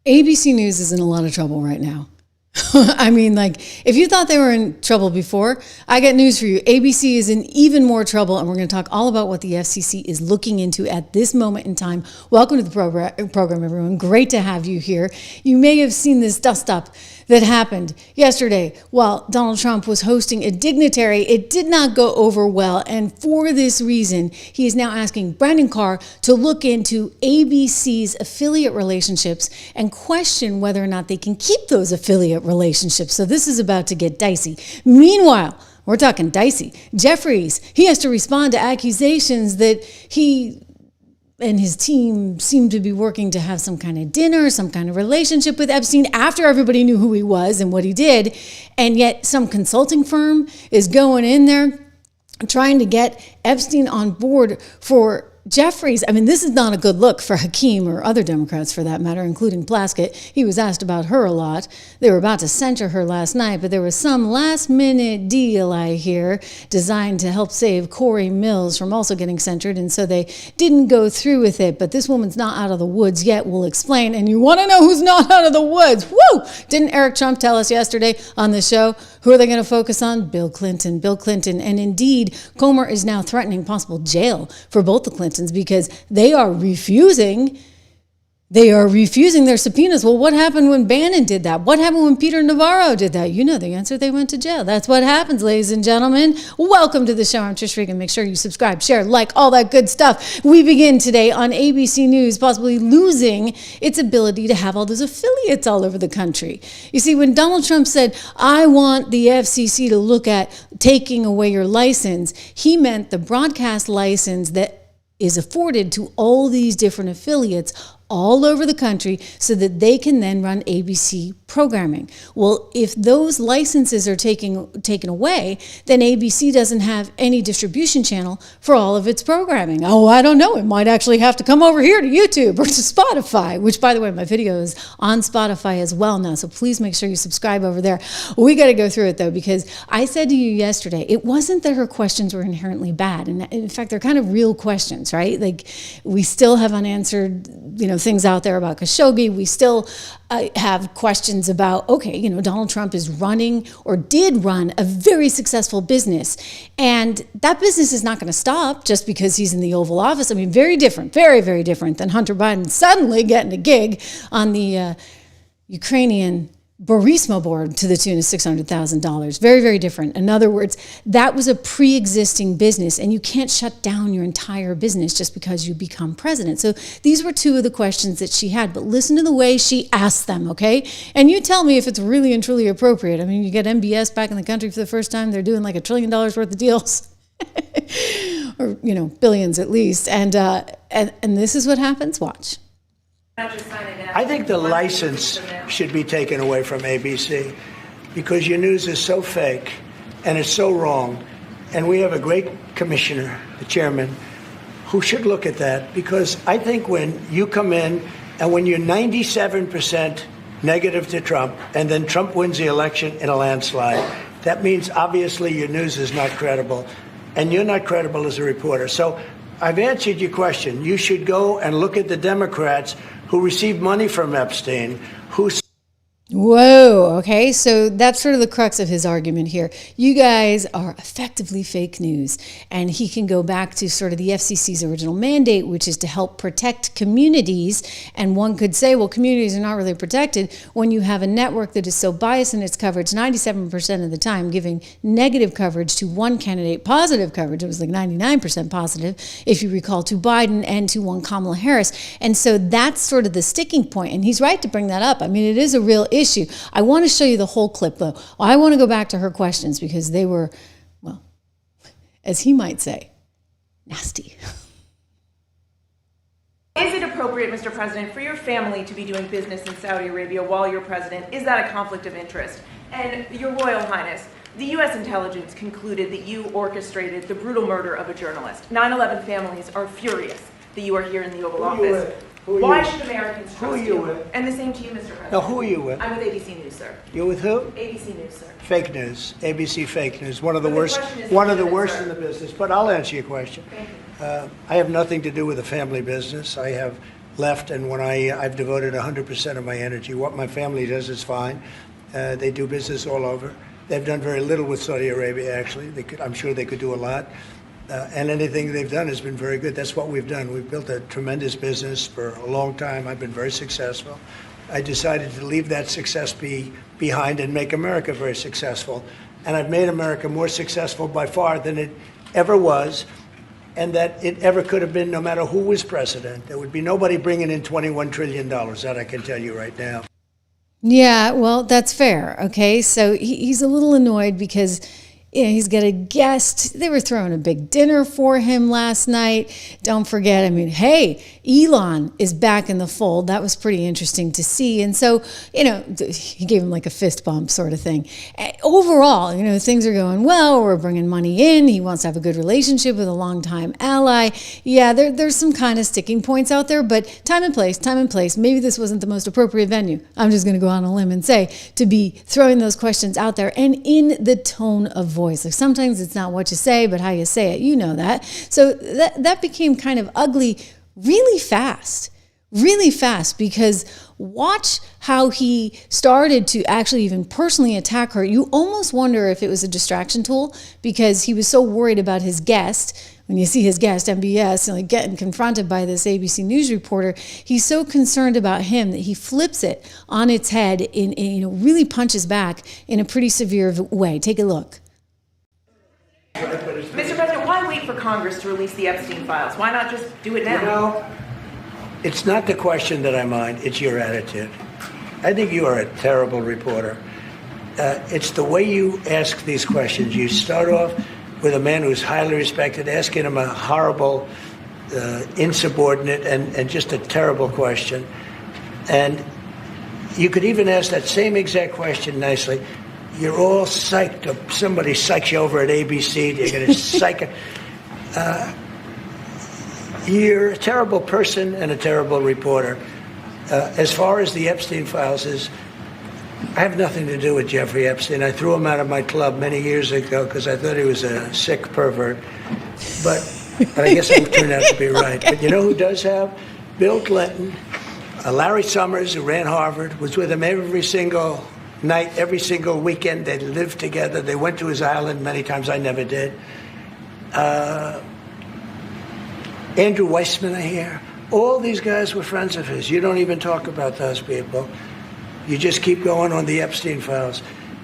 ABC News is in a lot of trouble right now. I mean, like, if you thought they were in trouble before, I got news for you. ABC is in even more trouble, and we're going to talk all about what the FCC is looking into at this moment in time. Welcome to the program, everyone. Great to have you here. You may have seen this dust-up that happened yesterday while Donald Trump was hosting a dignitary. It did not go over well, and for this reason, he is now asking Brandon Carr to look into ABC's affiliate relationships and question whether or not they can keep those affiliate relationships. So this is about to get dicey. Meanwhile, we're talking dicey. Jeffries, he has to respond to accusations that he and his team seem to be working to have some kind of dinner, some kind of relationship with Epstein after everybody knew who he was and what he did. And yet some consulting firm is going in there trying to get Epstein on board for Jeffries. I mean, this is not a good look for Hakeem or other Democrats for that matter, including Plaskett. He was asked about her a lot. They were about to censure her last night, but there was some last minute deal, I hear, designed to help save Corey Mills from also getting censured. And so they didn't go through with it. But this woman's not out of the woods yet. We'll explain. And you want to know who's not out of the woods? Woo! Didn't Eric Trump tell us yesterday on the show? Who are they going to focus on? Bill Clinton. Bill Clinton. And indeed, Comer is now threatening possible jail for both the Clintons, because they are refusing their subpoenas. Well, what happened when Bannon did that? What happened when Peter Navarro did that? You know the answer. They went to jail. That's what happens, ladies and gentlemen. Welcome to the show. I'm Trish Regan. Make sure you subscribe, share, like, all that good stuff. We begin today on ABC News, possibly losing its ability to have all those affiliates all over the country. You see, when Donald Trump said, I want the FCC to look at taking away your license, he meant the broadcast license that is afforded to all these different affiliates all over the country so that they can then run ABC programming. Well, if those licenses are taken away, then ABC doesn't have any distribution channel for all of its programming. Oh, I don't know. It might actually have to come over here to YouTube or to Spotify, which, by the way, my video is on Spotify as well now. So please make sure you subscribe over there. We got to go through it, though, because I said to you yesterday, it wasn't that her questions were inherently bad. And in fact, they're kind of real questions, right? Like, we still have unanswered, things out there about Khashoggi. We still have questions about, okay, Donald Trump is running or did run a very successful business. And that business is not going to stop just because he's in the Oval Office. I mean, very different, very, very different than Hunter Biden suddenly getting a gig on the Ukrainian Burisma board to the tune of $600,000. Very, very different. In other words, that was a pre-existing business, and you can't shut down your entire business just because you become president. So these were two of the questions that she had, but listen to the way she asked them, okay? And you tell me if it's really and truly appropriate. I mean, you get MBS back in the country for the first time. They're doing like $1 trillion worth of deals. Or, billions at least. And this is what happens. Watch. I think the license should be taken away from ABC because your news is so fake and it's so wrong. And we have a great commissioner, the chairman, who should look at that, because I think when you come in and when you're 97% negative to Trump and then Trump wins the election in a landslide, that means obviously your news is not credible and you're not credible as a reporter. So I've answered your question. You should go and look at the Democrats who received money from Epstein, who... Whoa, okay, so that's sort of the crux of his argument here. You guys are effectively fake news, and he can go back to sort of the FCC's original mandate, which is to help protect communities, and one could say, well, communities are not really protected when you have a network that is so biased in its coverage, 97% of the time giving negative coverage to one candidate, positive coverage, it was like 99% positive, if you recall, to Biden and to one Kamala Harris. And so that's sort of the sticking point, and he's right to bring that up. I mean, it is a real issue. I want to show you the whole clip, though. I want to go back to her questions because they were, well, as he might say, nasty. Is it appropriate, Mr. President, for your family to be doing business in Saudi Arabia while you're president? Is that a conflict of interest? And Your Royal Highness, the U.S. intelligence concluded that you orchestrated the brutal murder of a journalist. 9/11 families are furious that you are here in the Oval Office. Why should Americans trust you? And the same to you, Mr. President. Now, who are you with? I'm with ABC News, sir. You're with who? ABC News, sir. Fake news. ABC fake news. One of the But the worst. question is One of the legitimate, worst sir. in the business. But I'll answer your question. Thank you. I have nothing to do with the family business. I have left, and when I've devoted 100% of my energy. What my family does is fine. They do business all over. They've done very little with Saudi Arabia, actually. I'm sure they could do a lot. And anything they've done has been very good. That's what we've done. We've built a tremendous business for a long time. I've been very successful. I decided to leave that success behind and make America very successful. And I've made America more successful by far than it ever was, and that it ever could have been, no matter who was president. There would be nobody bringing in $21 trillion, that I can tell you right now. Yeah, well, that's fair. Okay, so he's a little annoyed because he's got a guest. They were throwing a big dinner for him last night. Don't forget, I mean, hey, Elon is back in the fold. That was pretty interesting to see. And so, he gave him like a fist bump sort of thing. Overall, things are going well. We're bringing money in. He wants to have a good relationship with a longtime ally. Yeah, there's some kind of sticking points out there, but time and place. Maybe this wasn't the most appropriate venue. I'm just going to go on a limb and say to be throwing those questions out there and in the tone of voice. Like sometimes it's not what you say, but how you say it. You know that. So that became kind of ugly really fast, because watch how he started to actually even personally attack her. You almost wonder if it was a distraction tool because he was so worried about his guest. When you see his guest, MBS, getting confronted by this ABC News reporter, he's so concerned about him that he flips it on its head and really punches back in a pretty severe way. Take a look. Mr. President, why wait for Congress to release the Epstein files? Why not just do it now? It's not the question that I mind, it's your attitude. I think you are a terrible reporter. It's the way you ask these questions. You start off with a man who's highly respected, asking him a horrible, insubordinate, and just a terrible question. And you could even ask that same exact question nicely. You're all psyched up. Somebody psychs you over at ABC. They're going to psych it. You're a terrible person and a terrible reporter. As far as the Epstein files I have nothing to do with Jeffrey Epstein. I threw him out of my club many years ago because I thought he was a sick pervert. But I guess I turned out to be right. But you know who does have? Bill Clinton, Larry Summers, who ran Harvard, was with him every single night, every single weekend. They lived together. They went to his island many times. I never did. Andrew Weissman, I hear. All these guys were friends of his. You don't even talk about those people. You just keep going on the Epstein files.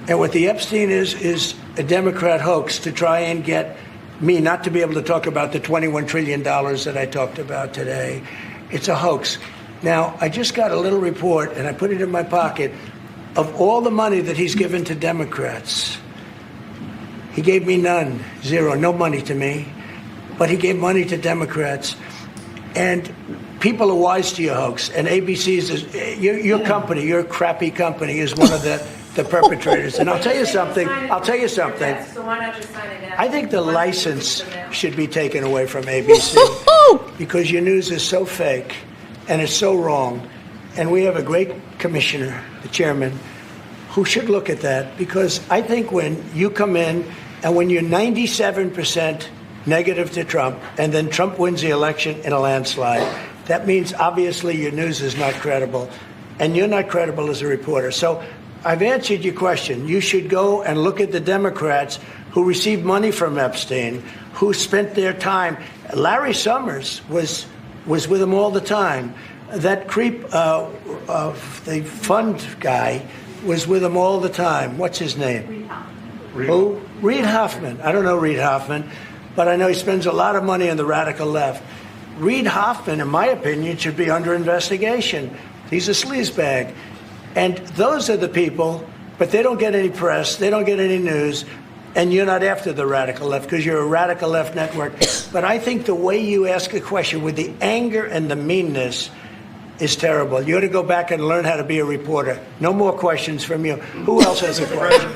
And what the Epstein is a Democrat hoax to try and get me not to be able to talk about the $21 trillion that I talked about today. It's a hoax. Now, I just got a little report, and I put it in my pocket, of all the money that he's given to Democrats. He gave me none, zero, no money to me. But he gave money to Democrats. And people are wise to your hoax. And ABC's, your company, your crappy company, is one of the perpetrators. And I'll tell you something. So why not just sign it now? I think the license should be taken away from ABC because your news is so fake and it's so wrong. And we have a great commissioner, the chairman, who should look at that, because I think when you come in and when you're 97% negative to Trump and then Trump wins the election in a landslide, that means obviously your news is not credible and you're not credible as a reporter. So I've answered your question. You should go and look at the Democrats who received money from Epstein, who spent their time. Larry Summers was with him all the time. That creep of the fund guy was with him all the time. What's his name? Who? Reid Hoffman. I don't know Reid Hoffman, but I know he spends a lot of money on the radical left. Reid Hoffman, in my opinion, should be under investigation. He's a sleazebag. And those are the people, but they don't get any press, they don't get any news, and you're not after the radical left because you're a radical left network. But I think the way you ask a question with the anger and the meanness is terrible. You ought to go back and learn how to be a reporter. No more questions from you. Who else has a question?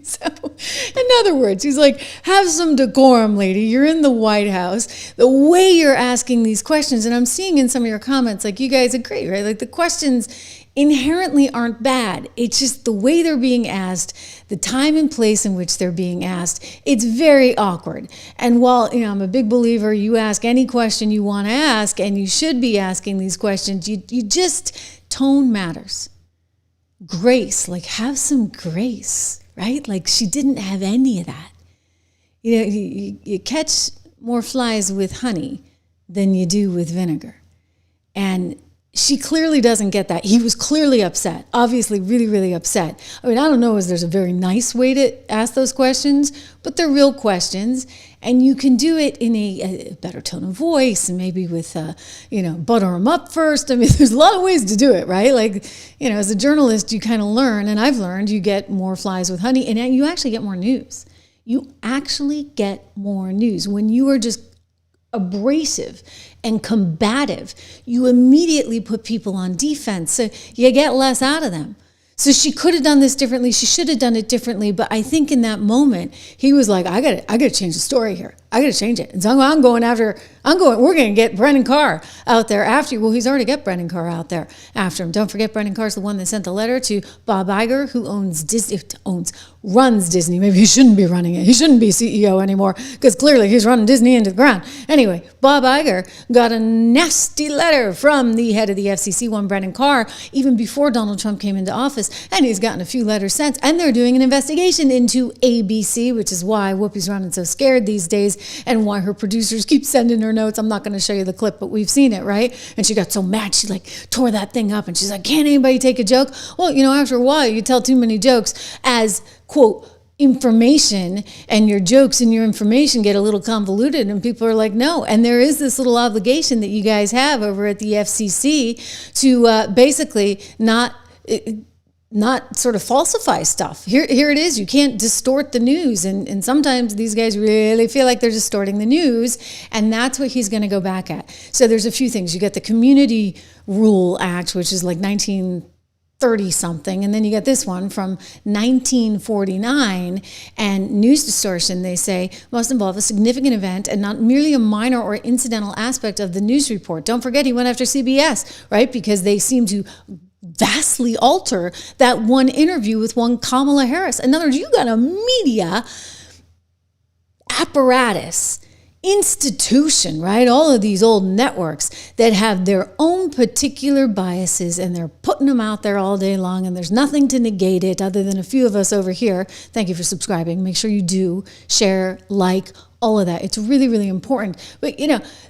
So, in other words, he's like, have some decorum, lady. You're in the White House. The way you're asking these questions, and I'm seeing in some of your comments, like, you guys agree, right? Like, the questions inherently aren't bad. It's just the way they're being asked, the time and place in which they're being asked. It's very awkward. And while, I'm a big believer, you ask any question you want to ask, and you should be asking these questions, you just, tone matters. Grace, have some grace, right? She didn't have any of that. You catch more flies with honey than you do with vinegar. And she clearly doesn't get that. He was clearly upset, obviously really, really upset. I don't know if there's a very nice way to ask those questions, but they're real questions. And you can do it in a better tone of voice, and maybe with, butter them up first. There's a lot of ways to do it, right? As a journalist, you kind of learn, and I've learned, you get more flies with honey, and you actually get more news. You actually get more news. When you are just abrasive and combative, you immediately put people on defense. So you get less out of them. So she could have done this differently. She should have done it differently. But I think in that moment, he was like, I got to change the story here. I got to change it. And so we're going to get Brendan Carr out there after you. Well, he's already got Brendan Carr out there after him. Don't forget, Brendan Carr's the one that sent the letter to Bob Iger, who runs Disney. Maybe he shouldn't be running it. He shouldn't be CEO anymore, because clearly he's running Disney into the ground. Anyway, Bob Iger got a nasty letter from the head of the FCC, one Brendan Carr, even before Donald Trump came into office. And he's gotten a few letters since. And they're doing an investigation into ABC, which is why Whoopi's running so scared these days, and why her producers keep sending her notes. I'm not going to show you the clip, but we've seen it, right? And she got so mad, she tore that thing up, and she's like, can't anybody take a joke? Well, after a while, you tell too many jokes as, quote, information, and your jokes and your information get a little convoluted, and people are like, no. And there is this little obligation that you guys have over at the FCC to basically not sort of falsify stuff. Here it is. You can't distort the news. And sometimes these guys really feel like they're distorting the news. And that's what he's going to go back at. So there's a few things. You get the Community Rule Act, which is 1930 something. And then you get this one from 1949. And news distortion, they say, must involve a significant event and not merely a minor or incidental aspect of the news report. Don't forget, he went after CBS, right? Because they seem to vastly alter that one interview with one Kamala Harris. In other words, you got a media apparatus, institution, right? All of these old networks that have their own particular biases, and they're putting them out there all day long, and there's nothing to negate it other than a few of us over here. Thank you for subscribing. Make sure you do share, all of that. It's really, really important. But,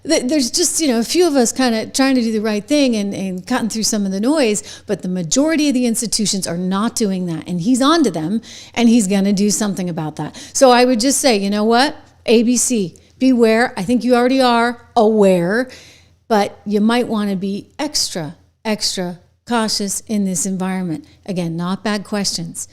there's just, a few of us kind of trying to do the right thing and cutting through some of the noise, but the majority of the institutions are not doing that. And he's onto them, and he's going to do something about that. So I would just say, you know what? ABC, beware. I think you already are aware, but you might want to be extra, extra cautious in this environment. Again, not bad questions,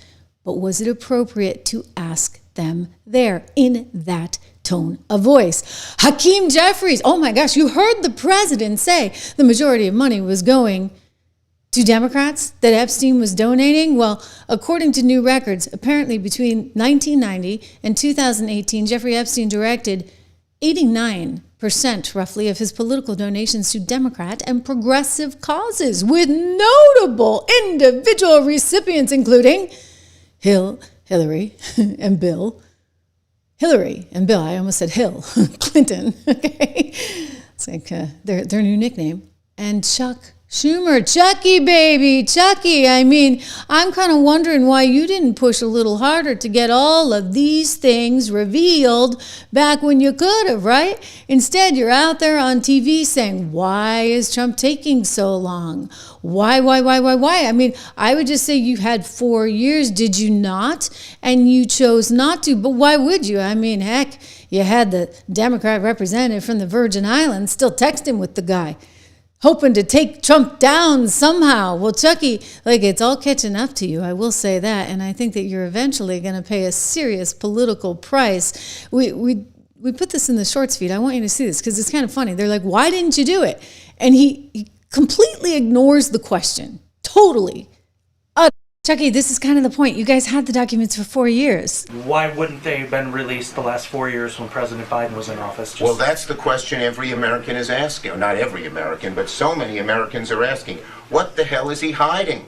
but was it appropriate to ask them there in that tone of voice? Hakeem Jeffries, oh my gosh, you heard the president say the majority of money was going to Democrats, that Epstein was donating. Well, according to new records, apparently between 1990 and 2018, Jeffrey Epstein directed 89% roughly of his political donations to Democrat and progressive causes, with notable individual recipients including Hillary and Bill. I almost said Hill, Clinton, okay? It's like their new nickname. And Chuck Schumer, Chucky, baby, Chucky. I'm kind of wondering why you didn't push a little harder to get all of these things revealed back when you could have, right? Instead, you're out there on TV saying, why is Trump taking so long? Why? I would just say you had 4 years, did you not? And you chose not to, but why would you? Heck, you had the Democrat representative from the Virgin Islands still texting with the guy, hoping to take Trump down somehow. Well, Chucky, it's all catching up to you. I will say that. And I think that you're eventually going to pay a serious political price. We put this in the shorts feed. I want you to see this because it's kind of funny. They're like, why didn't you do it? And he completely ignores the question. Totally. Chucky, this is kind of the point. You guys had the documents for 4 years. Why wouldn't they have been released the last 4 years when President Biden was in office? Well, that's the question every American is asking. Not every American, but so many Americans are asking. What the hell is he hiding?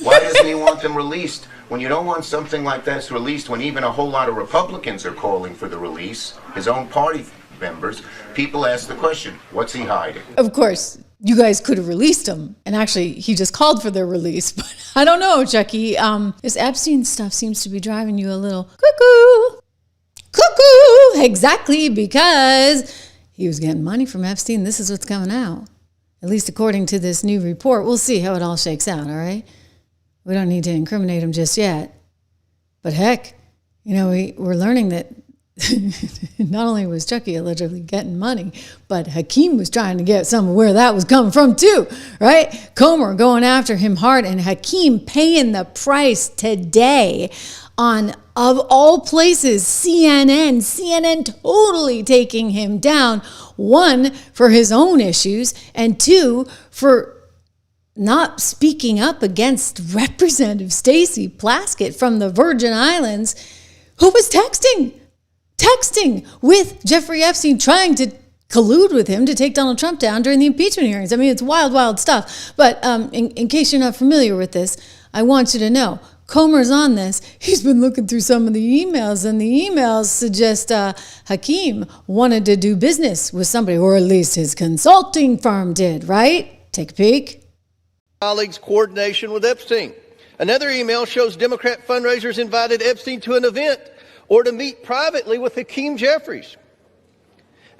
Why doesn't he want them released? When you don't want something like this released, when even a whole lot of Republicans are calling for the release, his own party members, people ask the question, what's he hiding? Of course, you guys could have released him. And actually, he just called for their release. But I don't know, Chucky. This Epstein stuff seems to be driving you a little cuckoo. Cuckoo! Exactly, because he was getting money from Epstein. This is what's coming out. At least according to this new report. We'll see how it all shakes out, all right? We don't need to incriminate him just yet. But heck, we're learning that not only was Chucky allegedly getting money, but Hakeem was trying to get some of where that was coming from too, right? Comer going after him hard, and Hakeem paying the price today on, of all places, CNN totally taking him down, one, for his own issues, and two, for not speaking up against Representative Stacey Plaskett from the Virgin Islands, who was texting with Jeffrey Epstein, trying to collude with him to take Donald Trump down during the impeachment hearings. I mean, it's wild, wild stuff. But in case you're not familiar with this, I want you to know, Comer's on this. He's been looking through some of the emails, and the emails suggest Hakeem wanted to do business with somebody, or at least his consulting firm did, right? Take a peek. Colleagues' coordination with Epstein. Another email shows Democrat fundraisers invited Epstein to an event or to meet privately with Hakeem Jeffries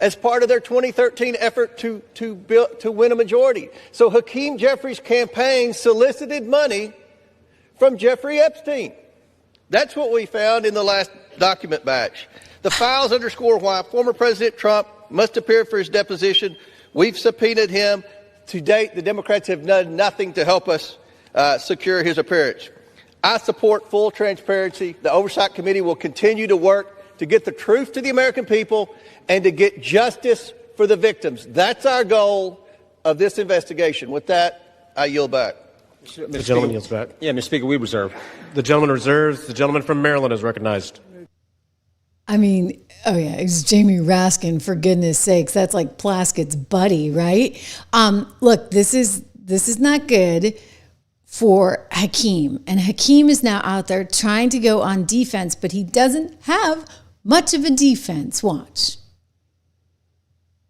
as part of their 2013 effort to win a majority. So Hakeem Jeffries' campaign solicited money from Jeffrey Epstein. That's what we found in the last document batch. The files underscore why former President Trump must appear for his deposition. We've subpoenaed him. To date, the Democrats have done nothing to help us secure his appearance. I support full transparency. The Oversight Committee will continue to work to get the truth to the American people and to get justice for the victims. That's our goal of this investigation. With that, I yield back. The gentleman yields back. Yeah, Mr. Speaker, we reserve. The gentleman reserves. The gentleman from Maryland is recognized. I mean, oh yeah, it's Jamie Raskin, for goodness sakes. That's like Plaskett's buddy, right? Look, this is not good for Hakeem. And Hakeem is now out there trying to go on defense, but he doesn't have much of a defense. Watch.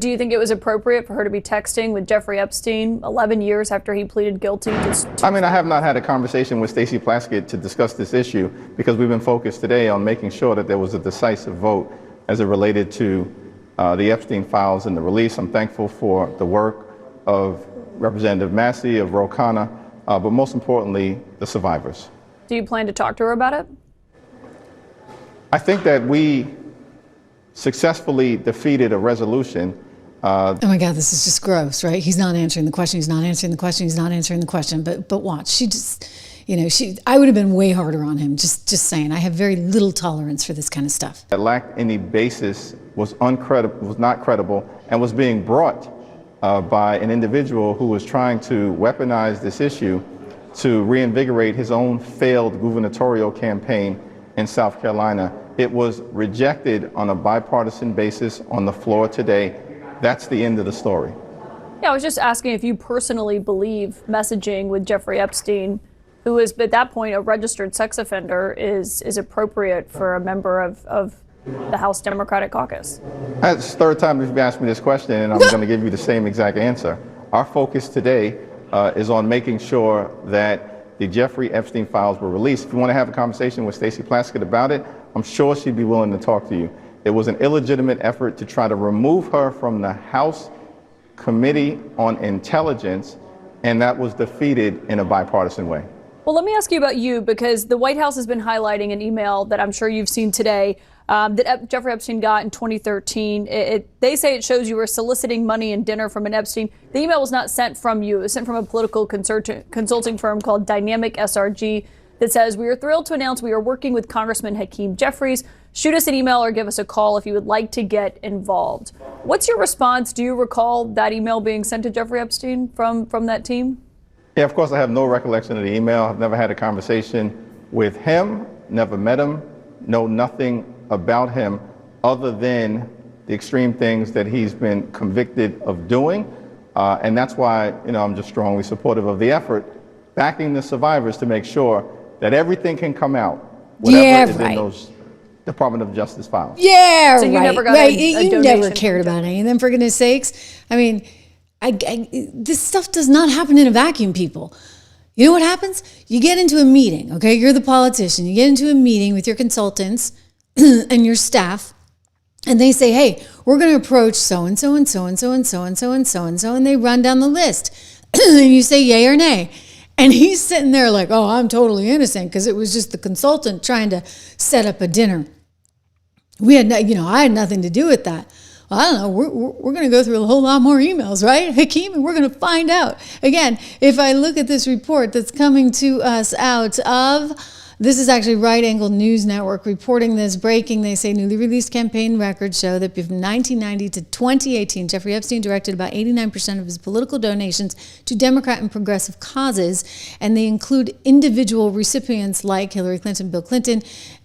Do you think it was appropriate for her to be texting with Jeffrey Epstein 11 years after he pleaded guilty? I have not had a conversation with Stacey Plaskett to discuss this issue because we've been focused today on making sure that there was a decisive vote as it related to the Epstein files and the release. I'm thankful for the work of Representative Massey, of Ro Khanna, but most importantly, the survivors. Do you plan to talk to her about it? I think that we successfully defeated a resolution. Oh my God, this is just gross, right? He's not answering the question. He's not answering the question. He's not answering the question. But watch, she just, I would have been way harder on him. Just saying, I have very little tolerance for this kind of stuff. That lacked any basis, was not credible, and was being brought by an individual who was trying to weaponize this issue to reinvigorate his own failed gubernatorial campaign in South Carolina. It was rejected on a bipartisan basis on the floor today. That's the end of the story. Yeah, I was just asking if you personally believe messaging with Jeffrey Epstein, who is at that point a registered sex offender, is appropriate for a member of the House Democratic Caucus. That's the third time you've asked me this question, and I'm going to give you the same exact answer. Our focus today is on making sure that the Jeffrey Epstein files were released. If you want to have a conversation with Stacey Plaskett about it, I'm sure she'd be willing to talk to you. It was an illegitimate effort to try to remove her from the House Committee on Intelligence, and that was defeated in a bipartisan way. Well, let me ask you about you, because the White House has been highlighting an email that I'm sure you've seen today that Jeffrey Epstein got in 2013. They say it shows you were soliciting money and dinner from an Epstein. The email was not sent from you. It was sent from a political consulting firm called Dynamic SRG that says, "We are thrilled to announce we are working with Congressman Hakeem Jeffries. Shoot us an email or give us a call if you would like to get involved." What's your response? Do you recall that email being sent to Jeffrey Epstein from that team? Yeah, of course, I have no recollection of the email. I've never had a conversation with him, never met him, know nothing about him other than the extreme things that he's been convicted of doing. And that's why, I'm just strongly supportive of the effort, backing the survivors to make sure that everything can come out, whatever is in those Department of Justice files. Yeah, so you right. never got right. a You donation never cared from about any of them, for goodness sakes. I mean, this stuff does not happen in a vacuum, people. You know what happens? You get into a meeting, okay? You're the politician. You get into a meeting with your consultants and your staff, and they say, hey, we're going to approach so-and-so and so-and-so and so-and-so and so-and-so, and they run down the list. And you say yay or nay. And he's sitting there like, oh, I'm totally innocent because it was just the consultant trying to set up a dinner. I had nothing to do with that. Well, I don't know, we're going to go through a whole lot more emails, right, Hakeem? And we're going to find out. Again, if I look at this report that's coming to us out of, this is actually Right Angle News Network reporting this, breaking. They say newly released campaign records show that from 1990 to 2018, Jeffrey Epstein directed about 89% of his political donations to Democrat and progressive causes, and they include individual recipients like Hillary Clinton, Bill Clinton,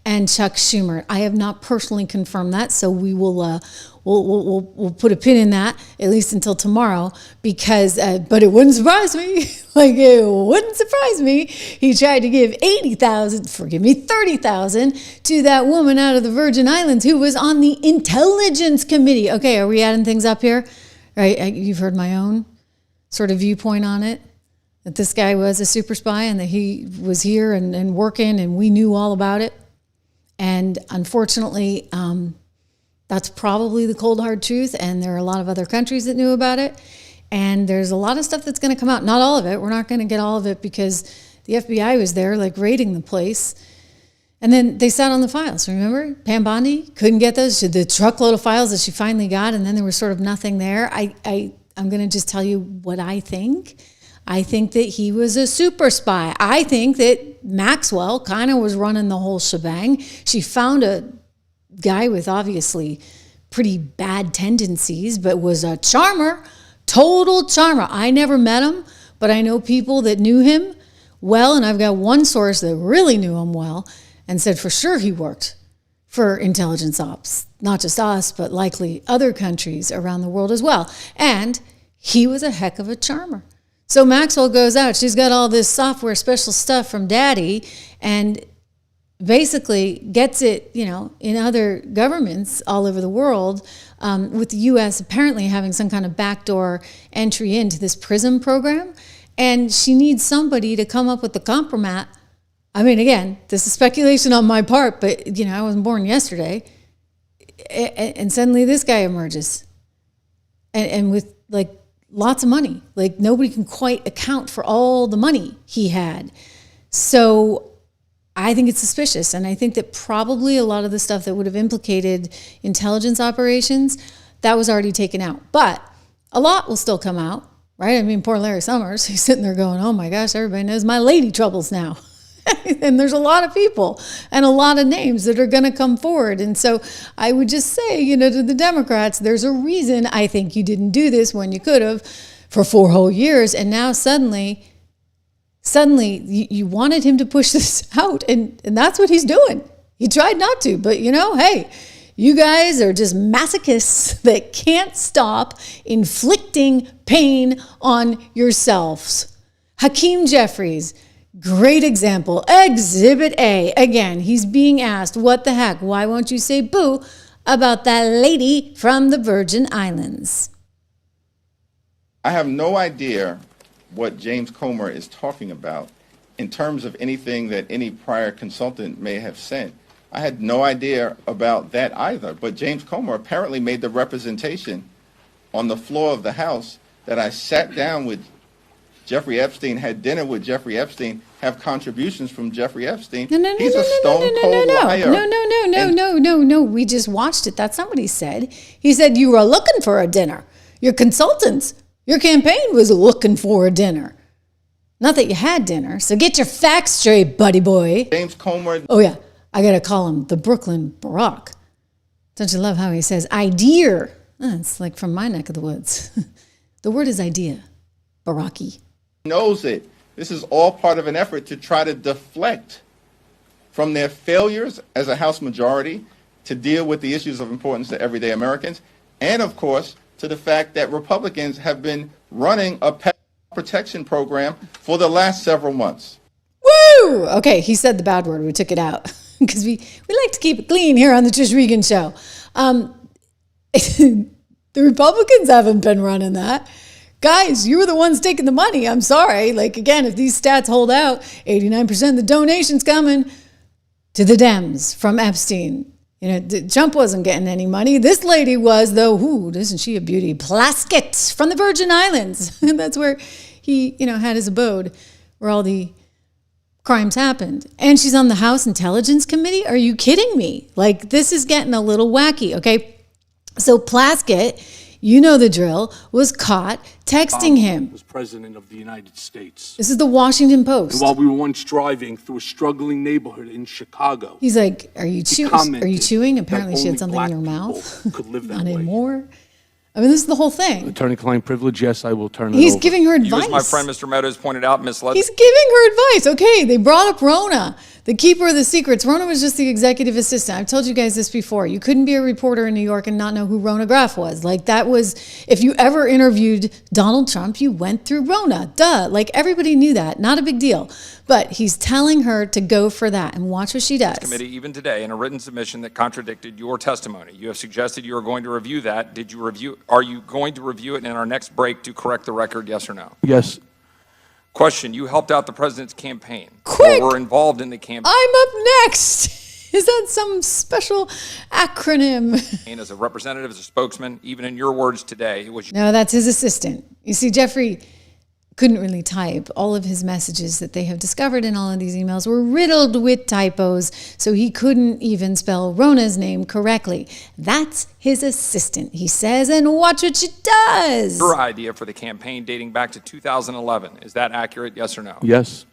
and Chuck Schumer. I have not personally confirmed that, so we will we'll put a pin in that, at least until tomorrow, because, but it wouldn't surprise me. Like, it wouldn't surprise me. He tried to give 30,000 to that woman out of the Virgin Islands who was on the Intelligence Committee. Okay, are we adding things up here? Right, you've heard my own sort of viewpoint on it, that this guy was a super spy and that he was here and working and we knew all about it. And unfortunately, that's probably the cold, hard truth. And there are a lot of other countries that knew about it. And there's a lot of stuff that's going to come out. Not all of it. We're not going to get all of it because the FBI was there, like, raiding the place. And then they sat on the files. Remember? Pam Bondi couldn't get those. She had the truckload of files that she finally got. And then there was sort of nothing there. I'm going to just tell you what I think. I think that he was a super spy. I think that Maxwell kind of was running the whole shebang. She found a guy with obviously pretty bad tendencies, but was a charmer, total charmer. I never met him, but I know people that knew him well, and I've got one source that really knew him well and said for sure he worked for intelligence ops, not just us, but likely other countries around the world as well. And he was a heck of a charmer. So Maxwell goes out. She's got all this software special stuff from Daddy and basically gets it, in other governments all over the world, with the U.S. apparently having some kind of backdoor entry into this PRISM program. And she needs somebody to come up with the compromise. I mean, again, this is speculation on my part, but, I wasn't born yesterday. And suddenly this guy emerges. And with, lots of money. Like, nobody can quite account for all the money he had. So I think it's suspicious. And I think that probably a lot of the stuff that would have implicated intelligence operations, that was already taken out. But a lot will still come out, right? I mean, poor Larry Summers, he's sitting there going, oh my gosh, everybody knows my lady troubles now. And there's a lot of people and a lot of names that are going to come forward. And so I would just say, to the Democrats, there's a reason I think you didn't do this when you could have for 4 whole years. And now suddenly you wanted him to push this out. And that's what he's doing. He tried not to, but hey, you guys are just masochists that can't stop inflicting pain on yourselves. Hakeem Jeffries, great example. Exhibit A. Again, he's being asked, what the heck? Why won't you say boo about that lady from the Virgin Islands? I have no idea what James Comer is talking about in terms of anything that any prior consultant may have sent. I had no idea about that either. But James Comer apparently made the representation on the floor of the House that I sat down with Jeffrey Epstein, had dinner with Jeffrey Epstein, have contributions from Jeffrey Epstein. He's a stone cold liar. No. We just watched it. That's not what he said. He said you were looking for a dinner. Your consultants, your campaign was looking for a dinner. Not that you had dinner. So get your facts straight, buddy boy. James Comer. Oh, yeah. I got to call him the Brooklyn Barack. Don't you love how he says idea? It's like from my neck of the woods. The word is idea. Baraki. Knows it. This is all part of an effort to try to deflect from their failures as a House majority to deal with the issues of importance to everyday Americans, and of course, to the fact that Republicans have been running a pet protection program for the last several months. Woo! Okay, he said the bad word. We took it out because we like to keep it clean here on the Trish Regan show. The Republicans haven't been running that. Guys, you were the ones taking the money. I'm sorry. Like, again, if these stats hold out, 89% of the donations coming to the Dems from Epstein. You know, Trump wasn't getting any money. This lady was, though. Ooh, isn't she a beauty? Plaskett from the Virgin Islands. And that's where he, had his abode, where all the crimes happened. And she's on the House Intelligence Committee? Are you kidding me? Like, this is getting a little wacky, okay? So Plaskett, you know the drill, was caught texting him. Was president of the United States. This is the Washington Post. And while we were once driving through a struggling neighborhood in Chicago, he's like, "Are you chewing?" Apparently, she had something in her mouth. Could live that Not way. anymore. I mean, this is the whole thing. Attorney-client privilege. Yes, I will turn it He's over. giving her advice. You, as my friend Mr. Meadows pointed out, misled. He's giving her advice. Okay, they brought up Rona, the keeper of the secrets. Rona was just the executive assistant. I've told you guys this before. You couldn't be a reporter in New York and not know who Rona Graff was. Like, that was, if you ever interviewed Donald Trump, you went through Rona. Duh. Like, everybody knew that. Not a big deal. But he's telling her to go for that, and watch what she does. Committee, even today, in a written submission that contradicted your testimony. You have suggested you are going to review that. Did you review? Are you going to review it in our next break to correct the record? Yes or no? Yes. Question: you helped out the president's campaign. Quick! Or were involved in the campaign. I'm up next. Is that some special acronym? As a representative, as a spokesman, even in your words today, it was. No, that's his assistant. You see, Jeffrey couldn't really type. All of his messages that they have discovered in all of these emails were riddled with typos, so he couldn't even spell Rona's name correctly. That's his assistant, he says, and watch what she does. Your idea for the campaign dating back to 2011. Is that accurate? Yes or no? Yes.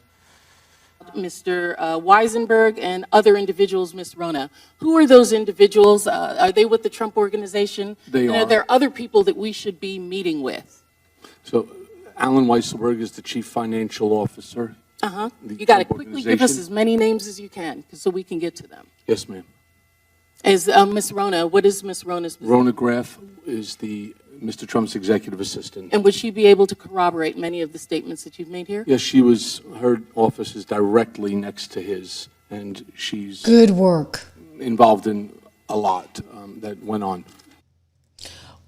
Mr. Weisenberg and other individuals, Ms. Rona. Who are those individuals? Are they with the Trump organization? They are. Are there other people that we should be meeting with? So, Alan Weisselberg is the chief financial officer. You got to quickly give us as many names as you can so we can get to them. Yes, ma'am. Is Ms. Rona, what is Ms. Rona's position? Rona Graff is Mr. Trump's executive assistant. And would she be able to corroborate many of the statements that you've made here? Yes, her office is directly next to his, and she's good work. Involved in a lot that went on.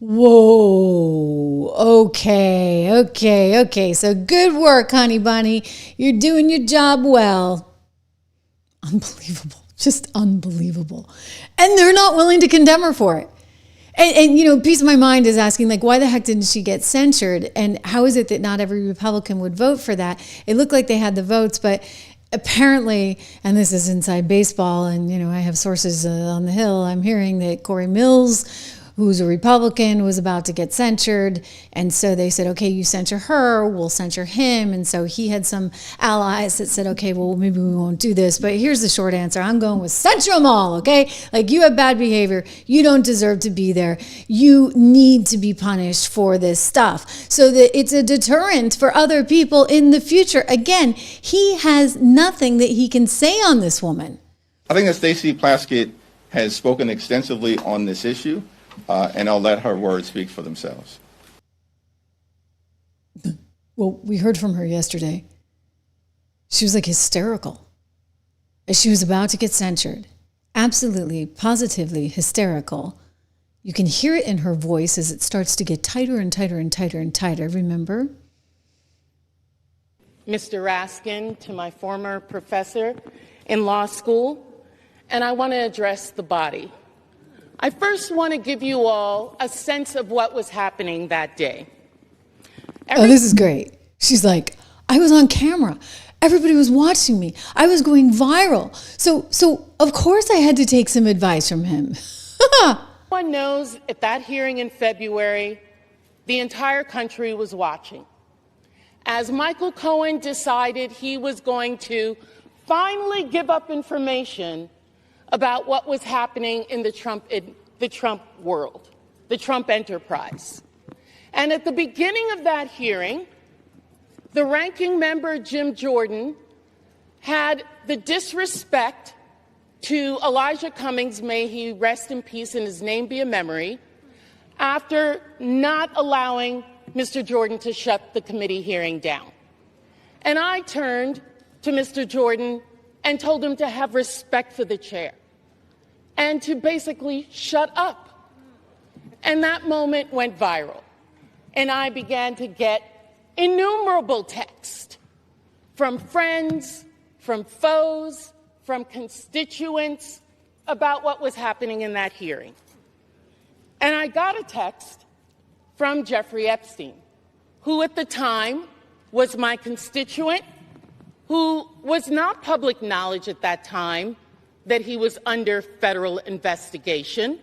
Whoa. Okay. So good work, honey bunny. You're doing your job well. Unbelievable. Just unbelievable. And they're not willing to condemn her for it. And Piece of My Mind is asking, like, why the heck didn't she get censured? And how is it that not every Republican would vote for that? It looked like they had the votes, but apparently, and this is inside baseball, and, I have sources on the Hill, I'm hearing that Corey Mills, who's a Republican, was about to get censured. And so they said, okay, you censure her, we'll censure him. And so he had some allies that said, okay, well, maybe we won't do this. But here's the short answer. I'm going with censure them all, okay? Like, you have bad behavior. You don't deserve to be there. You need to be punished for this stuff so that it's a deterrent for other people in the future. Again, he has nothing that he can say on this woman. I think that Stacey Plaskett has spoken extensively on this issue. And I'll let her words speak for themselves. Well, we heard from her yesterday. She was like hysterical as she was about to get censured. Absolutely, positively hysterical. You can hear it in her voice as it starts to get tighter and tighter and tighter and tighter. Remember? Mr. Raskin, to my former professor in law school, and I want to address the body. I first want to give you all a sense of what was happening that day. This is great. She's like, I was on camera. Everybody was watching me. I was going viral. So of course I had to take some advice from him. Everyone knows at that hearing in February, the entire country was watching. As Michael Cohen decided he was going to finally give up information about what was happening in the Trump world, the Trump enterprise. And at the beginning of that hearing, the ranking member, Jim Jordan, had the disrespect to Elijah Cummings, may he rest in peace and his name be a memory, after not allowing Mr. Jordan to shut the committee hearing down. And I turned to Mr. Jordan and told him to have respect for the chair and to basically shut up. And that moment went viral. And I began to get innumerable texts from friends, from foes, from constituents about what was happening in that hearing. And I got a text from Jeffrey Epstein, who at the time was my constituent, who was not public knowledge at that time that he was under federal investigation,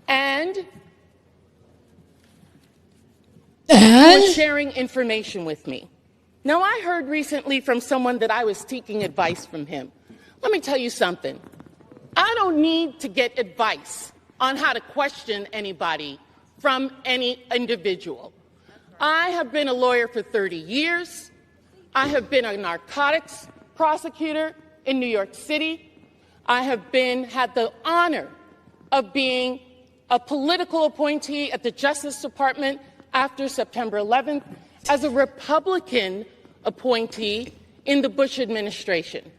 and was sharing information with me. Now, I heard recently from someone that I was seeking advice from him. Let me tell you something. I don't need to get advice on how to question anybody from any individual. I have been a lawyer for 30 years. I have been a narcotics prosecutor in New York City. I have had the honor of being a political appointee at the Justice Department after September 11th as a Republican appointee in the Bush administration.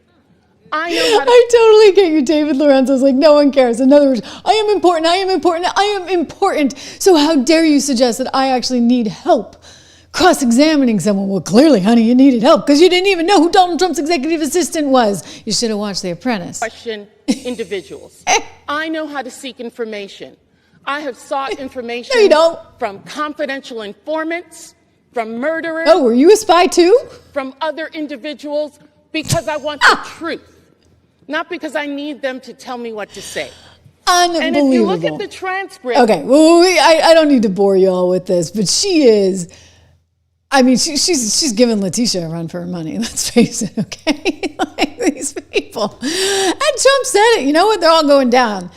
I know how to... I totally get you, David Lorenzo's like, no one cares. In other words, I am important, I am important, I am important. So how dare you suggest that I actually need help cross-examining someone? Well, clearly, honey, you needed help because you didn't even know who Donald Trump's executive assistant was. You should have watched The Apprentice. Question individuals. I know how to seek information. I have sought information No, you don't. From confidential informants, from murderers. Oh, were you a spy too? From other individuals because I want the truth. Not because I need them to tell me what to say. Unbelievable. And if you look at the transcript... Okay, well, I don't need to bore you all with this, but she is... I mean, she's giving Letitia a run for her money, let's face it, okay? Like, these people. And Trump said it. You know what? They're all going down.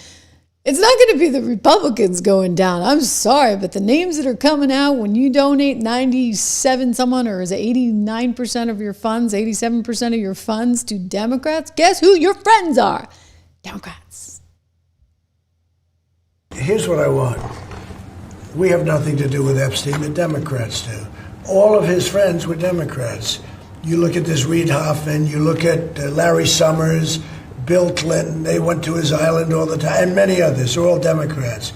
It's not going to be the Republicans going down. I'm sorry, but the names that are coming out when you donate 97 someone, or is it 89% of your funds, 87% of your funds to Democrats, guess who your friends are? Democrats. Here's what I want. We have nothing to do with Epstein. The Democrats do. All of his friends were Democrats. You look at this Reid Hoffman, you look at Larry Summers, Bill Clinton, they went to his island all the time, and many others, they're all Democrats.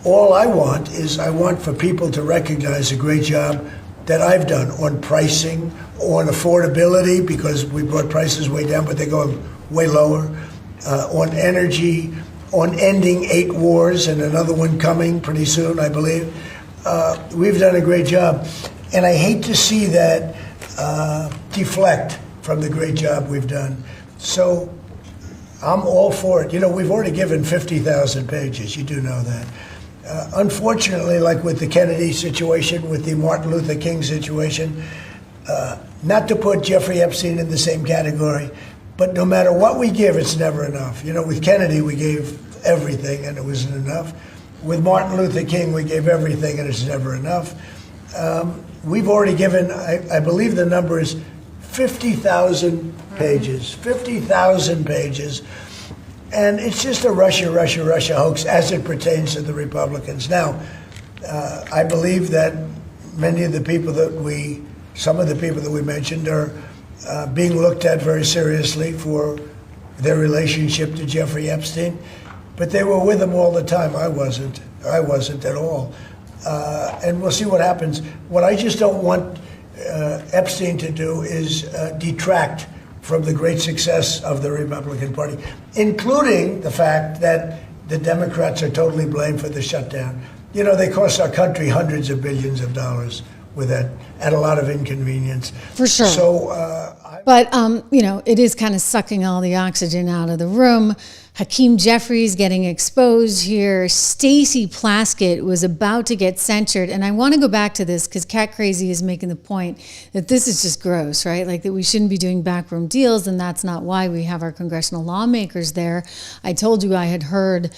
All I want for people to recognize a great job that I've done on pricing, on affordability, because we brought prices way down, but they're going way lower, on energy, on ending 8 wars, and another one coming pretty soon, I believe. We've done a great job. And I hate to see that deflect from the great job we've done. So I'm all for it. You know, we've already given 50,000 pages. You do know that. Unfortunately, like with the Kennedy situation, with the Martin Luther King situation, not to put Jeffrey Epstein in the same category, but no matter what we give, it's never enough. You know, with Kennedy, we gave everything and it wasn't enough. With Martin Luther King, we gave everything and it's never enough. We've already given, I believe the number is 50,000 pages, 50,000 pages. And it's just a Russia hoax as it pertains to the Republicans. Now, I believe that many of the people some of the people that we mentioned are being looked at very seriously for their relationship to Jeffrey Epstein. But they were with him all the time. I wasn't at all. And we'll see what happens. What I just don't want Epstein to do is detract from the great success of the Republican Party, including the fact that the Democrats are totally blamed for the shutdown. You know, they cost our country hundreds of billions of dollars with that, at a lot of inconvenience. For sure. So, but, you know, it is kind of sucking all the oxygen out of the room. Hakeem Jeffries getting exposed here. Stacey Plaskett was about to get censured. And I want to go back to this because Cat Crazy is making the point that this is just gross, right? Like that we shouldn't be doing backroom deals, and that's not why we have our congressional lawmakers there. I told you I had heard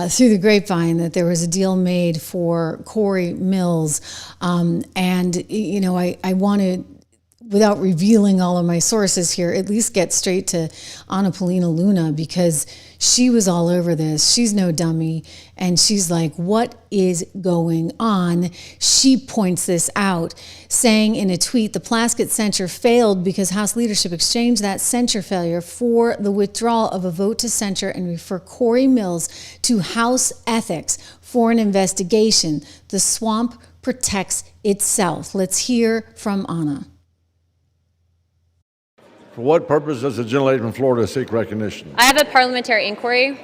through the grapevine that there was a deal made for Corey Mills. And, you know, I want to without revealing all of my sources here, at least get straight to Anna Paulina Luna, because she was all over this. She's no dummy. And she's like, what is going on? She points this out, saying in a tweet, the Plaskett censure failed because House leadership exchanged that censure failure for the withdrawal of a vote to censure and refer Corey Mills to House ethics for an investigation. The swamp protects itself. Let's hear from Anna. For what purpose does the gentlelady from Florida seek recognition? I have a parliamentary inquiry.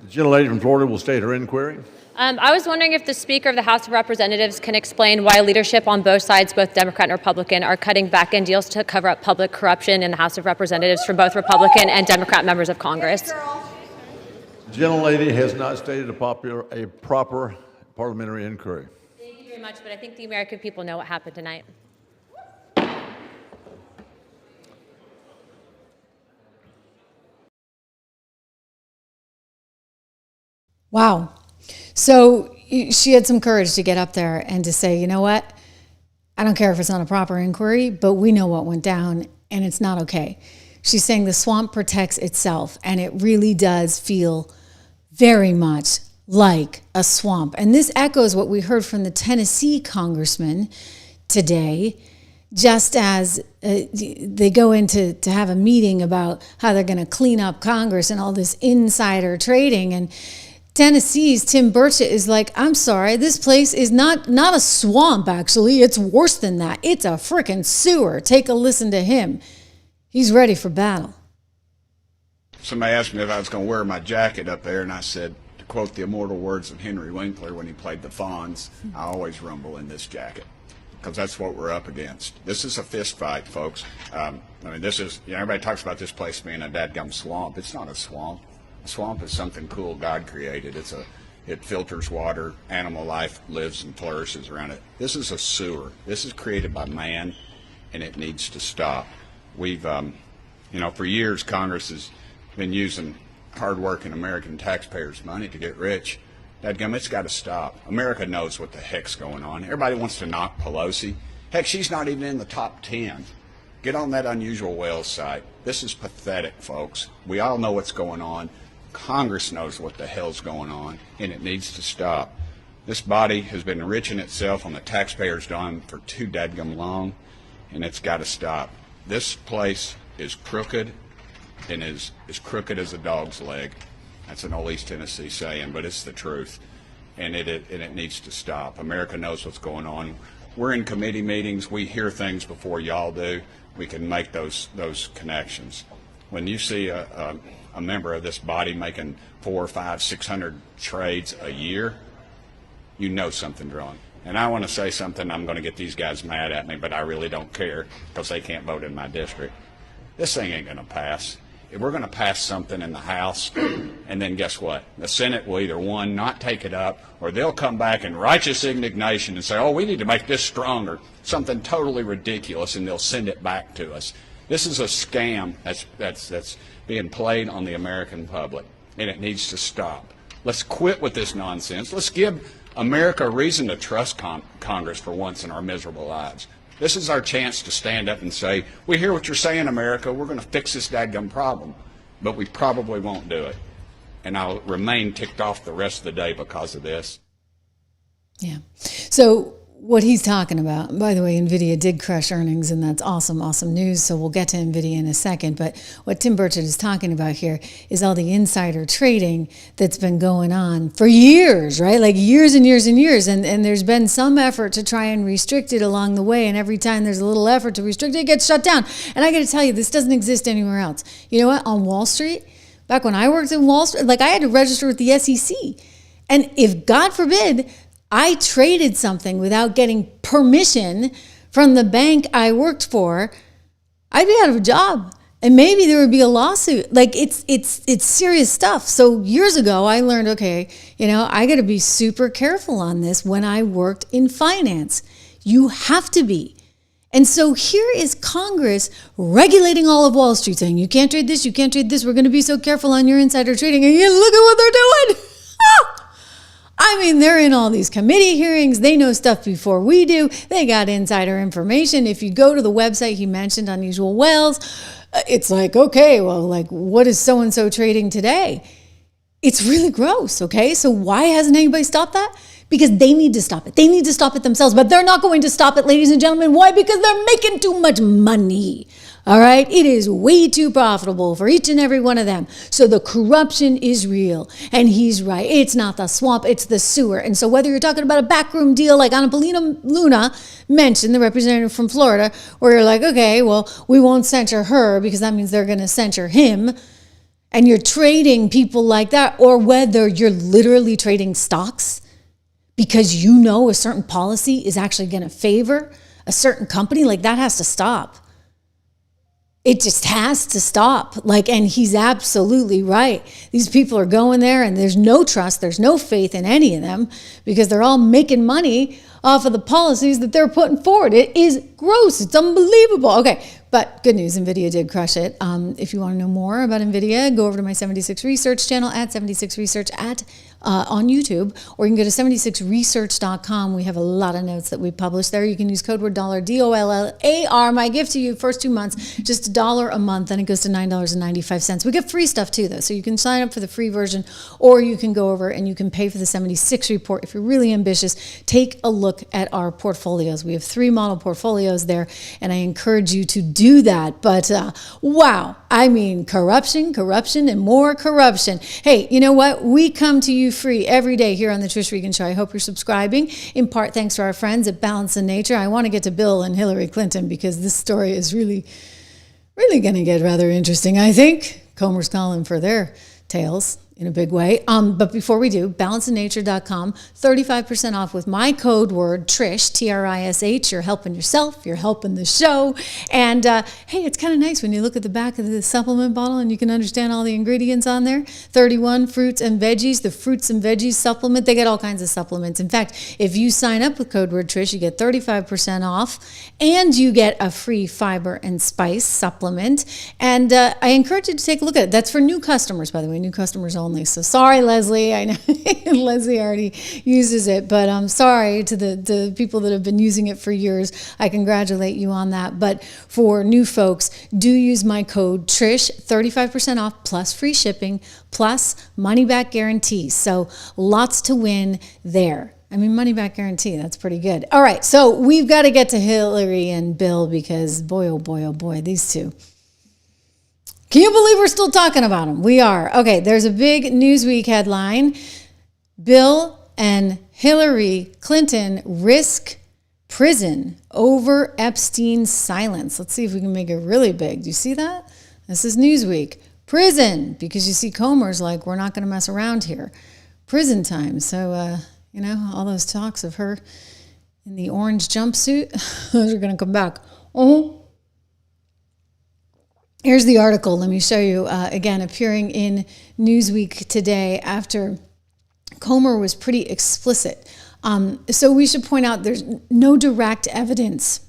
The gentlelady from Florida will state her inquiry. I was wondering if the Speaker of the House of Representatives can explain why leadership on both sides, both Democrat and Republican, are cutting back-end deals to cover up public corruption in the House of Representatives from both Republican and Democrat members of Congress. The gentlelady has not stated a proper parliamentary inquiry. Thank you very much, but I think the American people know what happened tonight. Wow. So she had some courage to get up there and to say, you know what? I don't care if it's not a proper inquiry, but we know what went down and it's not okay. She's saying the swamp protects itself, and it really does feel very much like a swamp. And this echoes what we heard from the Tennessee congressman today, just as they go into to have a meeting about how they're going to clean up Congress and all this insider trading. And Tennessee's Tim Burchett is like, I'm sorry, this place is not a swamp, actually. It's worse than that. It's a frickin' sewer. Take a listen to him. He's ready for battle. Somebody asked me if I was going to wear my jacket up there, and I said, to quote the immortal words of Henry Winkler when he played the Fonz, I always rumble in this jacket, because that's what we're up against. This is a fist fight, folks. This is, everybody talks about this place being a dadgum swamp. It's not a swamp. A swamp is something cool God created. It filters water. Animal life lives and flourishes around it. This is a sewer. This is created by man, and it needs to stop. We've, for years, Congress has been using hard-working American taxpayers' money to get rich. Dadgum, it's got to stop. America knows what the heck's going on. Everybody wants to knock Pelosi. Heck, she's not even in the top 10. Get on that Unusual Whales site. This is pathetic, folks. We all know what's going on. Congress knows what the hell's going on, and it needs to stop. This body has been enriching itself on the taxpayers' dime for too dadgum long, and it's got to stop. This place is crooked, and is crooked as a dog's leg. That's an old East Tennessee saying, but it's the truth, and it needs to stop. America knows what's going on. We're in committee meetings. We hear things before y'all do. We can make those connections. When you see a member of this body making 400, 500, 600 trades a year, you know something's wrong. And I want to say something. I'm going to get these guys mad at me, but I really don't care, because they can't vote in my district. This thing ain't going to pass. If we're going to pass something in the House, and then guess what? The Senate will either, one, not take it up, or they'll come back in righteous indignation and say, oh, we need to make this stronger, something totally ridiculous, and they'll send it back to us. This is a scam that's being played on the American public, and it needs to stop. Let's quit with this nonsense. Let's give America a reason to trust Congress for once in our miserable lives. This is our chance to stand up and say, we hear what you're saying, America. We're going to fix this dadgum problem, but we probably won't do it. And I'll remain ticked off the rest of the day because of this. Yeah. So what he's talking about, by the way, NVIDIA did crush earnings, and that's awesome, awesome news. So we'll get to NVIDIA in a second. But what Tim Burchett is talking about here is all the insider trading that's been going on for years, right? Like years and years and years. And there's been some effort to try and restrict it along the way. And every time there's a little effort to restrict it, it gets shut down. And I got to tell you, this doesn't exist anywhere else. You know what? On Wall Street, back when I worked in Wall Street, like I had to register with the SEC. And if, God forbid, I traded something without getting permission from the bank I worked for, I'd be out of a job. And maybe there would be a lawsuit. Like it's serious stuff. So years ago, I learned, okay, I got to be super careful on this when I worked in finance. You have to be. And so here is Congress regulating all of Wall Street, saying, you can't trade this, you can't trade this. We're going to be so careful on your insider trading. And look at what they're doing. I mean, they're in all these committee hearings. They know stuff before we do. They got insider information. If you go to the website he mentioned, Unusual Whales, it's like, okay, well, like, what is so-and-so trading today? It's really gross, okay? So why hasn't anybody stopped that? Because they need to stop it. They need to stop it themselves, but they're not going to stop it, ladies and gentlemen. Why? Because they're making too much money. All right, it is way too profitable for each and every one of them. So the corruption is real, and he's right. It's not the swamp, it's the sewer. And so whether you're talking about a backroom deal like Annapolina Luna mentioned, the representative from Florida, where you're like, okay, well, we won't censure her because that means they're going to censure him, and you're trading people like that, or whether you're literally trading stocks because you know a certain policy is actually going to favor a certain company, like that has to stop. It just has to stop. Like, and he's absolutely right. These people are going there and there's no trust, there's no faith in any of them because they're all making money off of the policies that they're putting forward. It is gross. It's unbelievable. Okay, but good news, NVIDIA did crush it. If you want to know more about NVIDIA, go over to my 76 Research channel at 76 Research on YouTube, or you can go to 76research.com. We have a lot of notes that we publish there. You can use code word dollar, DOLLAR. My gift to you, first 2 months, just $1 a month, then it goes to $9.95. We get free stuff too, though, so you can sign up for the free version, or you can go over and you can pay for the 76 report. If you're really ambitious, take a look at our portfolios. We have 3 model portfolios there, and I encourage you to do that. But wow, I mean, corruption, and more corruption. Hey, you know what? We come to you free every day here on the Trish Regan Show. I hope you're subscribing, in part thanks to our friends at Balance in Nature. I want to get to Bill and Hillary Clinton because this story is really going to get rather interesting, I think. Comer's calling for their tails in a big way. But before we do, balanceinnature.com, 35% off with my code word, Trish, T-R-I-S-H. You're helping yourself, you're helping the show. And hey, it's kind of nice when you look at the back of the supplement bottle and you can understand all the ingredients on there. 31 fruits and veggies, the fruits and veggies supplement. They get all kinds of supplements. In fact, if you sign up with code word Trish, you get 35% off and you get a free fiber and spice supplement. And I encourage you to take a look at it. That's for new customers, by the way, new customers only. So sorry, Leslie. I know Leslie already uses it, but I'm sorry to the people that have been using it for years. I congratulate you on that. But for new folks, do use my code Trish, 35% off plus free shipping plus money back guarantee. So lots to win there. I mean, money back guarantee, that's pretty good. All right, so we've got to get to Hillary and Bill because boy, oh boy, these two. Can you believe we're still talking about them? We are. Okay, there's a big Newsweek headline. Bill and Hillary Clinton risk prison over Epstein's silence. Let's see if we can make it really big. Do you see that? This is Newsweek. Prison, because you see Comer's like, we're not going to mess around here. Prison time. So, you know, all those talks of her in the orange jumpsuit, those are going to come back. Here's the article. Let me show you, again, appearing in Newsweek today after Comer was pretty explicit. So we should point out there's no direct evidence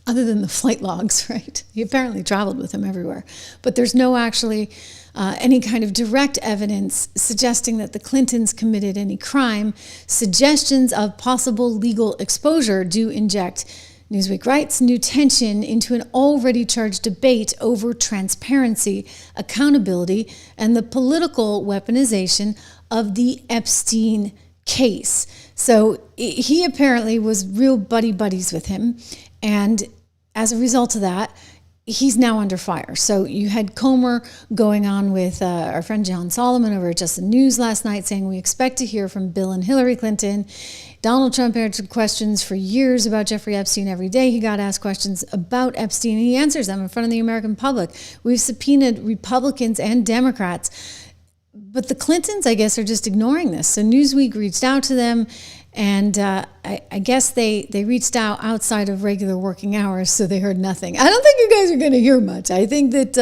other than the flight logs, right? He apparently traveled with him everywhere. But there's no actually any kind of direct evidence suggesting that the Clintons committed any crime. Suggestions of possible legal exposure do inject, Newsweek writes, new tension into an already charged debate over transparency, accountability, and the political weaponization of the Epstein case. So he apparently was real buddies with him. And as a result of that, he's now under fire. So you had Comer going on with our friend John Solomon over at Just the News last night saying we expect to hear from Bill and Hillary Clinton. Donald Trump answered questions for years about Jeffrey Epstein every day. He got asked questions about Epstein, and he answers them in front of the American public. We've subpoenaed Republicans and Democrats. But the Clintons, I guess, are just ignoring this. So Newsweek reached out to them, and I guess they reached out outside of regular working hours, so they heard nothing. I don't think you guys are going to hear much. I think that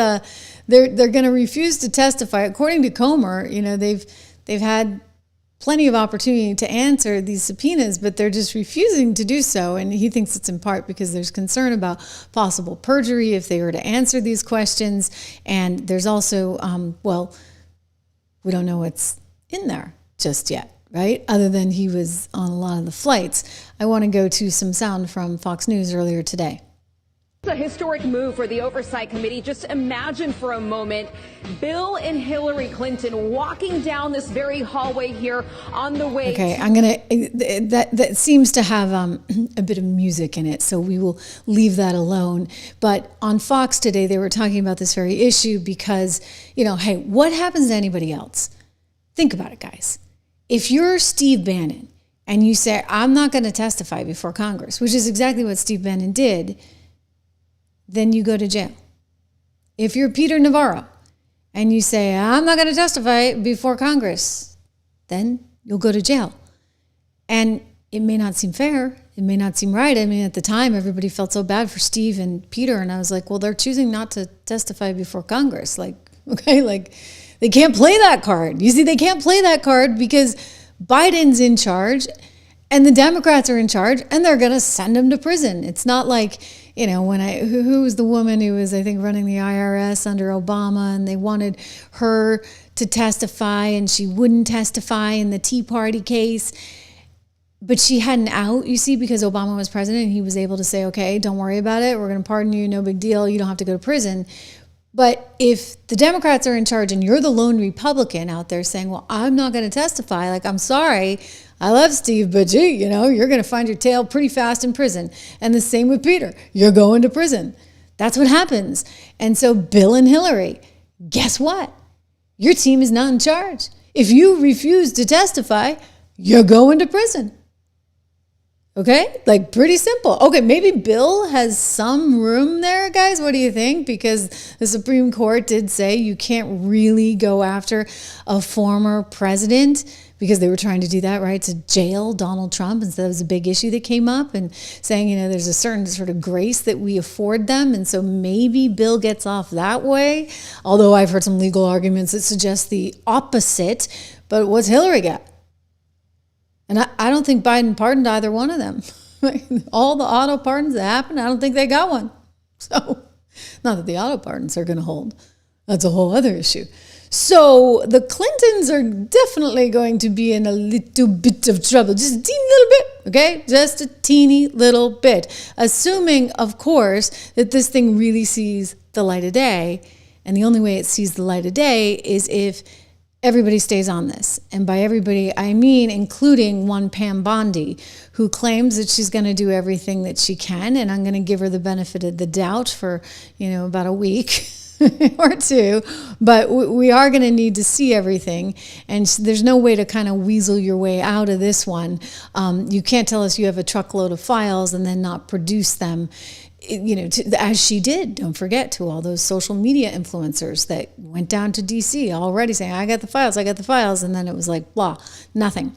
they're going to refuse to testify. According to Comer, you know, they've had plenty of opportunity to answer these subpoenas, but they're just refusing to do so. And he thinks it's in part because there's concern about possible perjury if they were to answer these questions. And there's also, well, we don't know what's in there just yet. right? Other than he was on a lot of the flights. I want to go to some sound from Fox News earlier today. It's a historic move for the Oversight Committee. Just imagine for a moment Bill and Hillary Clinton walking down this very hallway here on the way. Okay, I'm gonna. That seems to have a bit of music in it, so we will leave that alone. But on Fox today, they were talking about this very issue because, you know, hey, what happens to anybody else? Think about it, guys. If you're Steve Bannon and you say, I'm not going to testify before Congress, which is exactly what Steve Bannon did, then you go to jail. If you're Peter Navarro and you say, I'm not going to testify before Congress, then you'll go to jail. And it may not seem fair. It may not seem right. I mean, at the time, everybody felt so bad for Steve and Peter. And I was like, well, they're choosing not to testify before Congress. Like, okay, like they can't play that card. You see, they can't play that card because Biden's in charge and the Democrats are in charge and they're going to send him to prison. It's not like, you know, when who was the woman who was, I think, running the IRS under Obama, and they wanted her to testify and she wouldn't testify in the Tea Party case, but she had an out, you see, because Obama was president and he was able to say, okay, don't worry about it. We're going to pardon you. No big deal. You don't have to go to prison. But if the Democrats are in charge and you're the lone Republican out there saying, well, I'm not going to testify, like, I'm sorry, I love Steve, but gee, you know, you're going to find your tail pretty fast in prison. And the same with Peter. You're going to prison. That's what happens. And so Bill and Hillary, guess what? Your team is not in charge. If you refuse to testify, you're going to prison. Okay? Like, pretty simple. Okay, maybe Bill has some room there, guys. What do you think? Because the Supreme Court did say you can't really go after a former president, because they were trying to do that, right, to jail Donald Trump. And so that was a big issue that came up, and saying, you know, there's a certain sort of grace that we afford them. And so maybe Bill gets off that way. Although I've heard some legal arguments that suggest the opposite. But what's Hillary got? And I don't think Biden pardoned either one of them. All the auto pardons that happened, I don't think they got one. So, not that the auto pardons are going to hold. That's a whole other issue. So the Clintons are definitely going to be in a little bit of trouble. Just a teeny little bit, okay? Just a teeny little bit. Assuming, of course, that this thing really sees the light of day. And the only way it sees the light of day is if everybody stays on this. And by everybody, I mean including one Pam Bondi, who claims that she's going to do everything that she can. And I'm going to give her the benefit of the doubt for, you know, about a week or two. But we are going to need to see everything. And there's no way to kind of weasel your way out of this one. You can't tell us you have a truckload of files and then not produce them. You know, as she did, don't forget, to all those social media influencers that went down to DC already saying, I got the files. And then it was like, blah, nothing.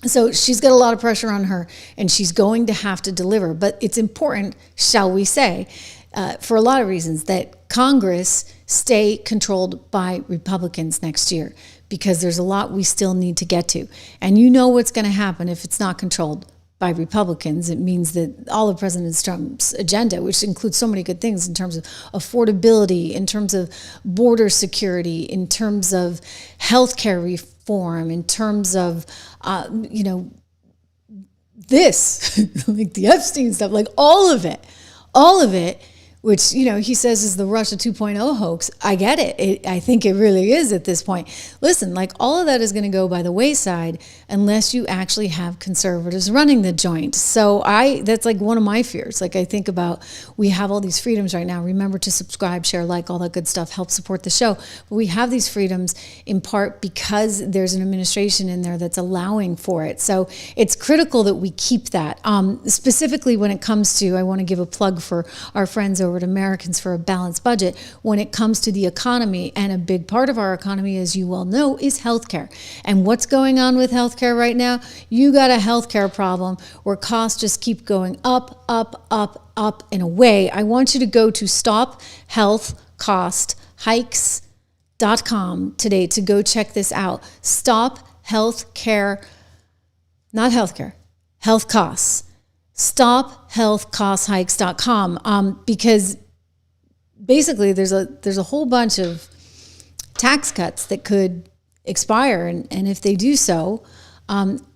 So she's got a lot of pressure on her and she's going to have to deliver. But it's important, shall we say, for a lot of reasons, that Congress stay controlled by Republicans next year, because there's a lot we still need to get to. And you know what's going to happen if it's not controlled by Republicans. It means that all of President Trump's agenda, which includes so many good things in terms of affordability, in terms of border security, in terms of healthcare reform, in terms of, you know, this, like the Epstein stuff, like all of it, which, you know, he says is the Russia 2.0 hoax. I get it. I think it really is at this point. Listen, like, all of that is going to go by the wayside unless you actually have conservatives running the joint. So that's like one of my fears. Like, I think about, we have all these freedoms right now. Remember to subscribe, share, like, all that good stuff. Help support the show. But we have these freedoms in part because there's an administration in there that's allowing for it. So it's critical that we keep that. Specifically when it comes to, I want to give a plug for our friends over at Americans for a Balanced Budget, when it comes to the economy. And a big part of our economy, as you well know, is healthcare. And what's going on with healthcare right now? You got a healthcare problem where costs just keep going up, up, up, up and away. I want you to go to stophealthcosthikes.com today to go check this out. Stop healthcare, not healthcare, health costs. StopHealthCostHikes.com, because basically there's a whole bunch of tax cuts that could expire, and if they do so,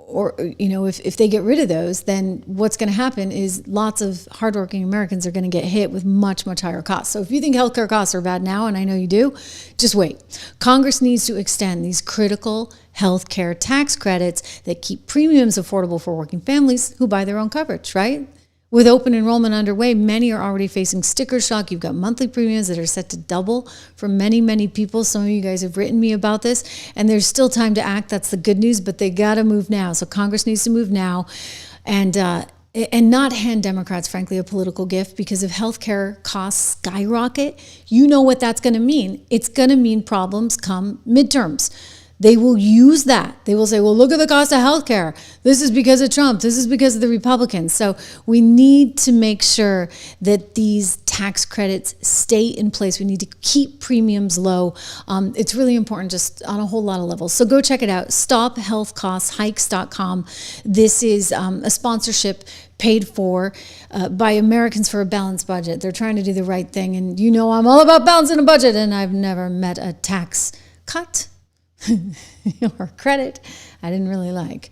Or, if they get rid of those, then what's going to happen is lots of hardworking Americans are going to get hit with much, much higher costs. So if you think healthcare costs are bad now, and I know you do, just wait. Congress needs to extend these critical healthcare tax credits that keep premiums affordable for working families who buy their own coverage, right? With open enrollment underway, many are already facing sticker shock. You've got monthly premiums that are set to double for many, many people. Some of you guys have written me about this, and there's still time to act. That's the good news, but they got to move now. So Congress needs to move now and not hand Democrats, frankly, a political gift, because if healthcare costs skyrocket, you know what that's going to mean. It's going to mean problems come midterms. They will use that. They will say, well, look at the cost of healthcare. This is because of Trump. This is because of the Republicans. So we need to make sure that these tax credits stay in place. We need to keep premiums low. It's really important just on a whole lot of levels. So go check it out, stophealthcosthikes.com. This is a sponsorship paid for by Americans for a Balanced Budget. They're trying to do the right thing. And I'm all about balancing a budget, and I've never met a tax cut or credit I didn't really like.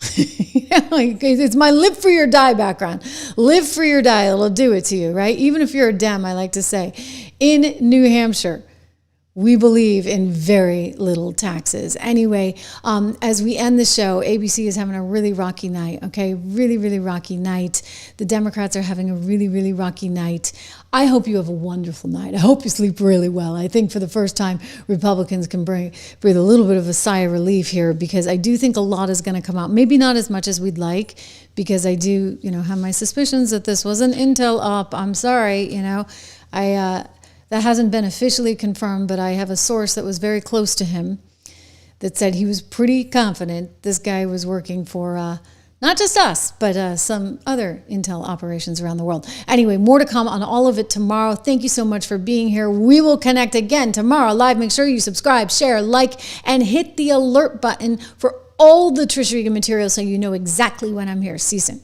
It's my live for your die background. Live for your die, it'll do it to you, right? Even if you're a Dem, I like to say. In New Hampshire, we believe in very little taxes. Anyway, as we end the show, ABC is having a really rocky night, okay? Really, really rocky night. The Democrats are having a really, really rocky night. I hope you have a wonderful night. I hope you sleep really well. I think for the first time, Republicans can breathe a little bit of a sigh of relief here, because I do think a lot is going to come out. Maybe not as much as we'd like, because I do, have my suspicions that this was an intel op. I'm sorry, that hasn't been officially confirmed, but I have a source that was very close to him that said he was pretty confident this guy was working for not just us, but some other intel operations around the world. Anyway, more to come on all of it tomorrow. Thank you so much for being here. We will connect again tomorrow live. Make sure you subscribe, share, like, and hit the alert button for all the Trish Regan material so you know exactly when I'm here. See you soon.